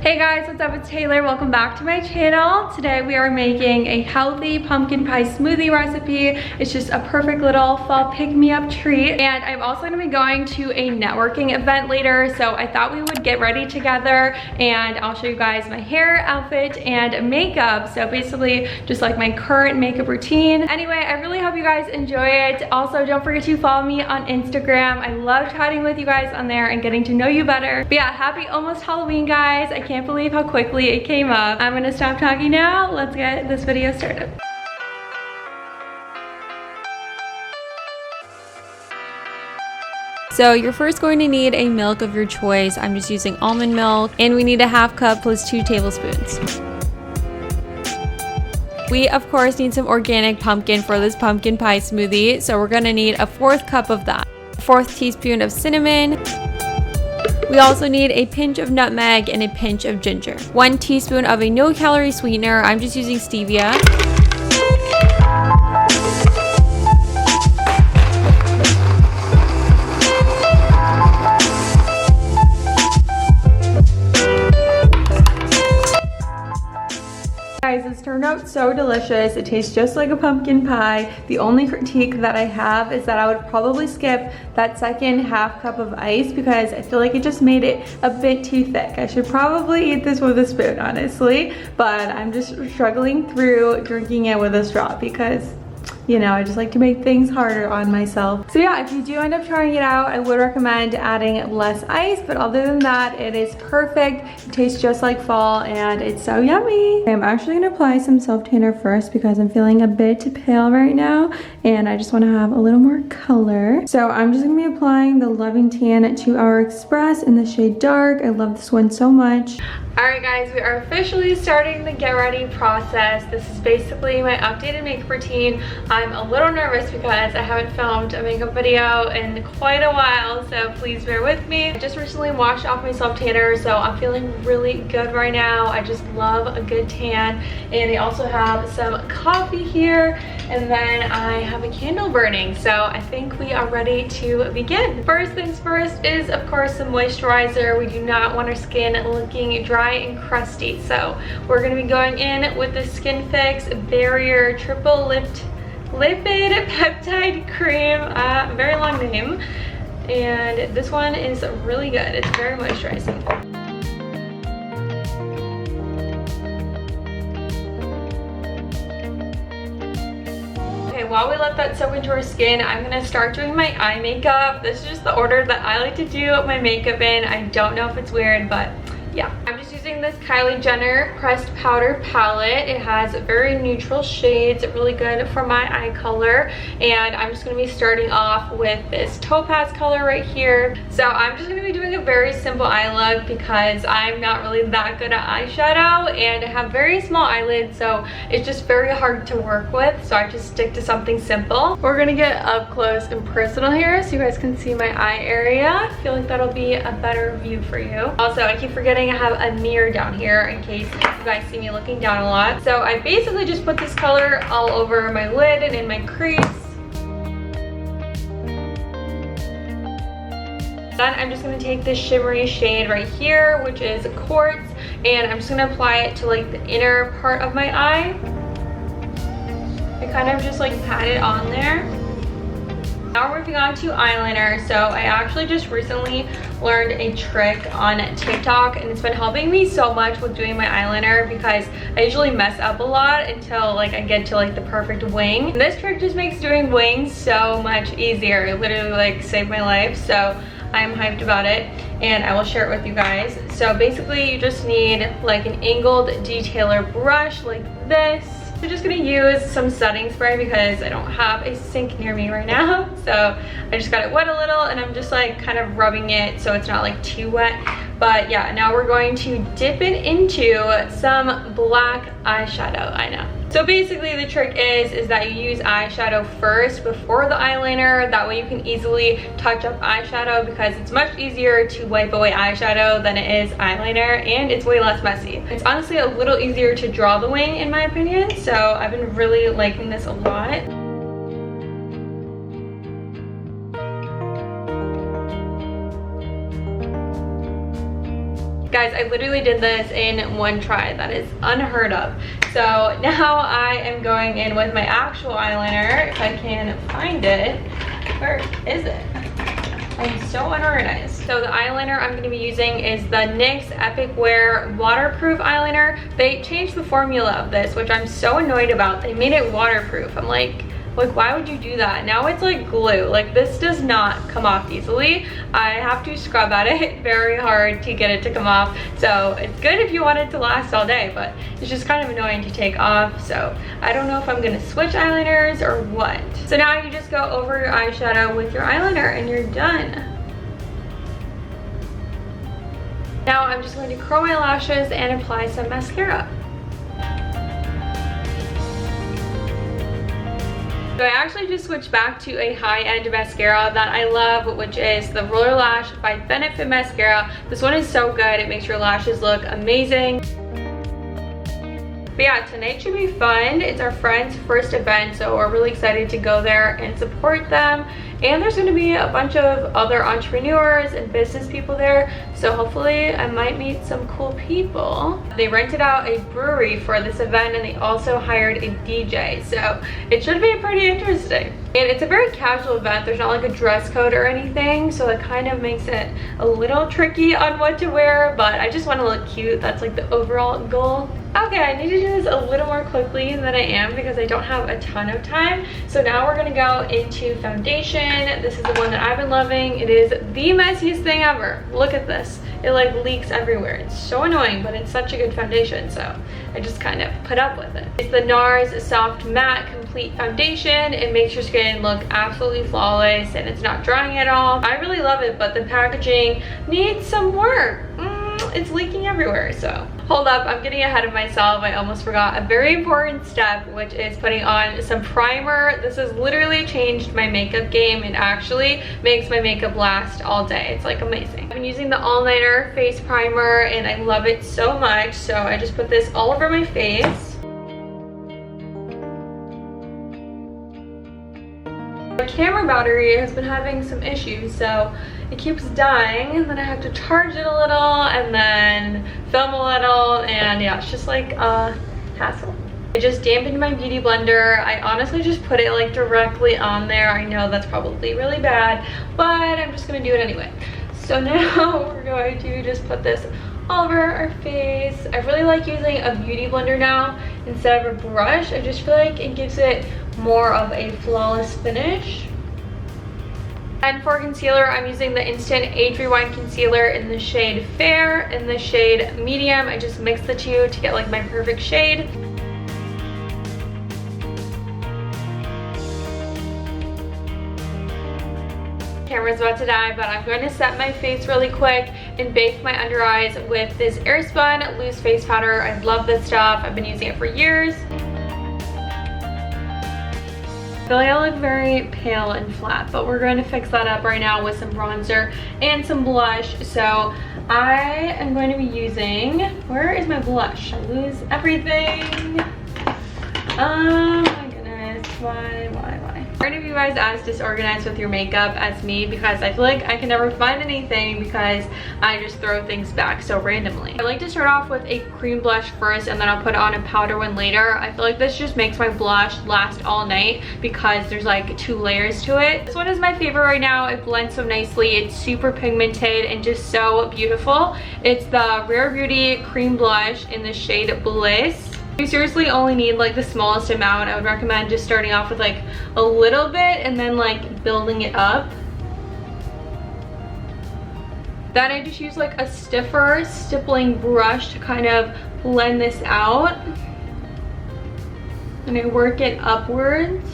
Hey guys, what's up? It's Taylor. Welcome back to my channel. Today we are making a healthy pumpkin pie smoothie recipe. It's just a perfect little fall pick-me-up treat. And I'm also going to be going to a networking event later, so I thought we would get ready together and I'll show you guys my hair, outfit, and makeup. So basically just like my current makeup routine. Anyway, I really hope you guys enjoy it. Also, don't forget to follow me on Instagram. I love chatting with you guys on there and getting to know you better. But yeah, happy almost Halloween, guys. I can't believe how quickly it came up. I'm gonna stop talking now. Let's get this video started. So you're first going to need a milk of your choice. I'm just using almond milk, and we need a ½ cup plus 2 tablespoons. We of course need some organic pumpkin for this pumpkin pie smoothie, so we're gonna need a 1/4 cup of that. A 1/4 teaspoon of cinnamon. We also need a pinch of nutmeg and a pinch of ginger. 1 teaspoon of a no-calorie sweetener. I'm just using stevia. Guys, this turned out so delicious. It tastes just like a pumpkin pie. The only critique that I have is that I would probably skip that second ½ cup of ice because I feel like it just made it a bit too thick. I should probably eat this with a spoon, honestly, but I'm just struggling through drinking it with a straw because, you know, I just like to make things harder on myself. So yeah, if you do end up trying it out, I would recommend adding less ice, but other than that, it is perfect. It tastes just like fall and it's so yummy. I'm actually gonna apply some self-tanner first because I'm feeling a bit pale right now and I just wanna have a little more color. So I'm just gonna be applying the Loving Tan 2-Hour Express in the shade Dark. I love this one so much. Alright guys, we are officially starting the get ready process. This is basically my updated makeup routine. I'm a little nervous because I haven't filmed a makeup video in quite a while, so please bear with me. I just recently washed off my self tanner, so I'm feeling really good right now. I just love a good tan. And I also have some coffee here, and then I have a candle burning, so I think we are ready to begin. First things first is of course the moisturizer. We do not want our skin looking dry and crusty, so we're going to be going in with the Skin Fix Barrier Triple Lipid Peptide Cream. Very long name, and this one is really good. It's very moisturizing. While we let that soak into our skin, I'm gonna start doing my eye makeup. This is just the order that I like to do my makeup in. I don't know if it's weird, but yeah. I'm just using this Kylie Jenner Pressed Powder palette. It has very neutral shades, really good for my eye color. And I'm just gonna be starting off with this topaz color right here. So I'm just gonna be doing a very simple eye look because I'm not really that good at eyeshadow and I have very small eyelids, so it's just very hard to work with. So I just stick to something simple. We're gonna get up close and personal here so you guys can see my eye area. I feel like that'll be a better view for you. Also, I keep forgetting I have a mirror down here in case you guys see me looking down a lot. So I basically just put this color all over my lid and in my crease. Then I'm just going to take this shimmery shade right here, which is Quartz, and I'm just going to apply it to like the inner part of my eye. I kind of just like pat it on there. Now we're moving on to eyeliner. So I actually just recently learned a trick on TikTok and it's been helping me so much with doing my eyeliner because I usually mess up a lot until like I get to like the perfect wing. And this trick just makes doing wings so much easier. It literally like saved my life, so I'm hyped about it and I will share it with you guys. So basically you just need like an angled detailer brush like this. I'm just gonna use some setting spray because I don't have a sink near me right now. So I just got it wet a little and I'm just like kind of rubbing it so it's not like too wet. But yeah, now we're going to dip it into some black eyeshadow. I know. So basically the trick is that you use eyeshadow first before the eyeliner. That way you can easily touch up eyeshadow because it's much easier to wipe away eyeshadow than it is eyeliner, and it's way less messy. It's honestly a little easier to draw the wing in my opinion, so I've been really liking this a lot. guys, I literally did this in one try. That is unheard of. So now I am going in with my actual eyeliner, if I can find it. Where is it? I'm so unorganized. So the eyeliner I'm going to be using is the NYX Epic Wear Waterproof Eyeliner. They changed the formula of this, which I'm so annoyed about. They made it waterproof. I'm like, why would you do that? Now it's like glue. Like, this does not come off easily. I have to scrub at it very hard to get it to come off. So it's good if you want it to last all day, but it's just kind of annoying to take off. So I don't know if I'm gonna switch eyeliners or what. So now you just go over your eyeshadow with your eyeliner and you're done. Now I'm just going to curl my lashes and apply some mascara. So I actually just switched back to a high-end mascara that I love, which is the Roller Lash by Benefit Mascara. This one is so good. It makes your lashes look amazing. But yeah, tonight should be fun. It's our friend's first event, so we're really excited to go there and support them. And there's going to be a bunch of other entrepreneurs and business people there, so hopefully I might meet some cool people. They rented out a brewery for this event and they also hired a DJ, so it should be pretty interesting. And it's a very casual event. There's not like a dress code or anything, so it kind of makes it a little tricky on what to wear, but I just want to look cute. That's like the overall goal. Okay, I need to do this a little more quickly than I am because I don't have a ton of time. So now we're gonna go into foundation. This is the one that I've been loving. It is the messiest thing ever. Look at this. It like leaks everywhere. It's so annoying, but it's such a good foundation, so I just kind of put up with it. It's the NARS Soft Matte Complete Foundation. It makes your skin look absolutely flawless and it's not drying at all. I really love it, but the packaging needs some work. It's leaking everywhere, so. Hold up, I'm getting ahead of myself. I almost forgot a very important step, which is putting on some primer. This has literally changed my makeup game and actually makes my makeup last all day. It's like amazing. I've been using the All Nighter face primer and I love it so much, so I just put this all over my face. My camera battery has been having some issues, so it keeps dying and then I have to charge it a little and then film a little, and yeah, it's just like a hassle. I just dampened my beauty blender. I honestly just put it like directly on there. I know that's probably really bad, but I'm just gonna do it anyway. So now we're going to just put this all over our face. I really like using a beauty blender now instead of a brush. I just feel like it gives it more of a flawless finish. And for concealer, I'm using the Instant Age Rewind Concealer in the shade Fair and the shade Medium. I just mix the two to get like my perfect shade. Camera's about to die, but I'm going to set my face really quick and bake my under eyes with this Airspun loose face powder. I love this stuff. I've been using it for years. I feel like I look very pale and flat, but we're going to fix that up right now with some bronzer and some blush. So I am going to be using, where is my blush? I lose everything. Oh my goodness, why? Are any of you guys as disorganized with your makeup as me? Because I feel like I can never find anything because I just throw things back so randomly. I like to start off with a cream blush first and then I'll put on a powder one later. I feel like this just makes my blush last all night because there's like 2 layers to it. This one is my favorite right now. It blends so nicely. It's super pigmented and just so beautiful. It's the Rare Beauty Cream Blush in the shade Bliss. You seriously only need like the smallest amount. I would recommend just starting off with like a little bit and then like building it up. Then I just use like a stiffer stippling brush to kind of blend this out. And I work it upwards.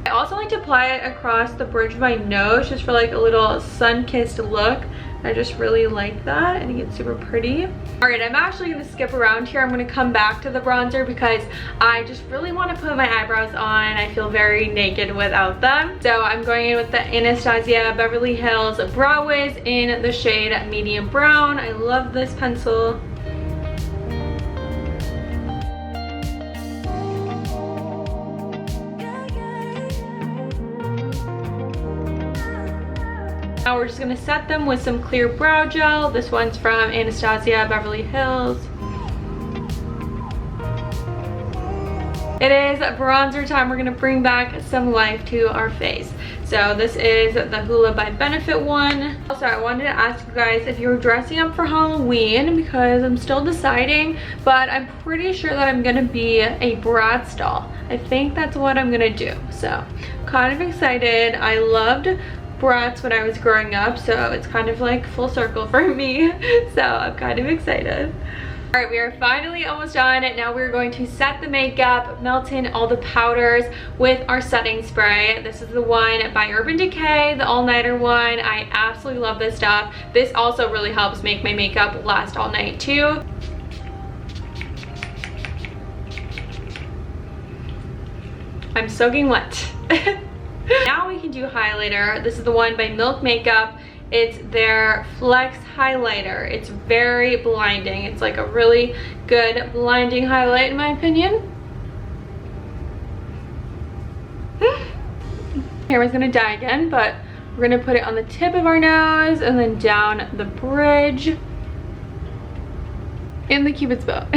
I also like to apply it across the bridge of my nose just for like a little sun-kissed look. I just really like that. I think it's super pretty. All right, I'm actually gonna skip around here. I'm gonna come back to the bronzer because I just really want to put my eyebrows on. I feel very naked without them. So I'm going in with the Anastasia Beverly Hills Brow Wiz in the shade Medium Brown. I love this pencil. Now we're just gonna set them with some clear brow gel. This one's from Anastasia Beverly Hills. It is bronzer time. We're gonna bring back some life to our face. So this is the Hoola by Benefit one. Also, I wanted to ask you guys if you were dressing up for Halloween, because I'm still deciding, but I'm pretty sure that I'm gonna be a Bratz doll. I think that's what I'm gonna do. So, kind of excited. I loved Bratz when I was growing up, so it's kind of like full circle for me. So I'm kind of excited. All right, we are finally almost done. Now we're going to set the makeup, melt in all the powders with our setting spray. This is the one by Urban Decay, the all-nighter one. I absolutely love this stuff. This also really helps make my makeup last all night too. I'm soaking wet. Now we can do highlighter. This is the one by Milk Makeup. It's their Flex highlighter. It's very blinding. It's like a really good blinding highlight in my opinion. Camera's gonna die again, but we're gonna put it on the tip of our nose and then down the bridge in the Cupid's bow.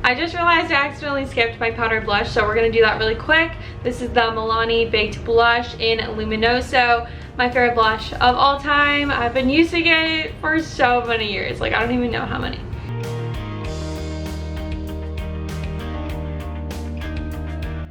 I just realized I accidentally skipped my powdered blush, so we're gonna do that really quick. This is the Milani Baked Blush in Luminoso. My favorite blush of all time. I've been using it for so many years. Like, I don't even know how many.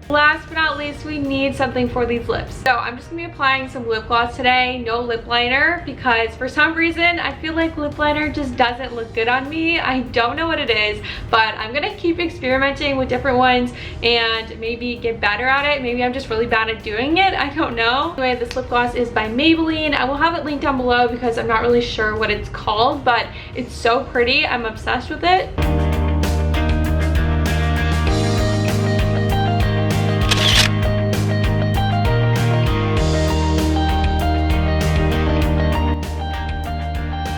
Last but not least, we need something for these lips. So I'm just gonna be applying some lip gloss today, no lip liner, because for some reason, I feel like lip liner just doesn't look good on me. I don't know what it is, but I'm gonna keep experimenting with different ones and maybe get better at it. Maybe I'm just really bad at doing it, I don't know. Anyway, this lip gloss is by Maybelline. I will have it linked down below because I'm not really sure what it's called, but it's so pretty. I'm obsessed with it.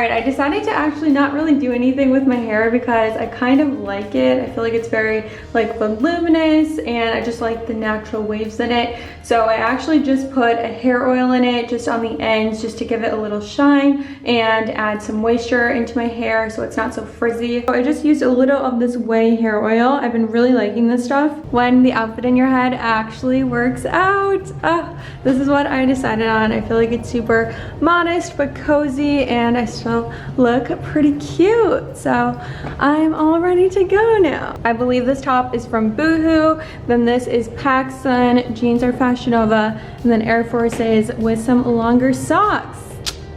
I decided to actually not really do anything with my hair because I kind of like it. I feel like it's very like voluminous and I just like the natural waves in it. So I actually just put a hair oil in it just on the ends just to give it a little shine and add some moisture into my hair so it's not so frizzy. So I just used a little of this Way hair oil. I've been really liking this stuff. When the outfit in your head actually works out. This is what I decided on. I feel like it's super modest but cozy and I still look pretty cute. So I'm all ready to go now. I believe this top is from Boohoo. Then this is PacSun. Jeans are Fashion Nova. And then Air Forces with some longer socks.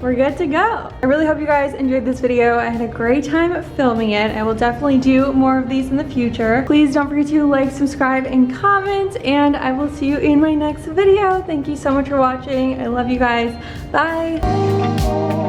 We're good to go. I really hope you guys enjoyed this video. I had a great time filming it. I will definitely do more of these in the future. Please don't forget to like, subscribe, and comment, and I will see you in my next video. Thank you so much for watching. I love you guys. Bye.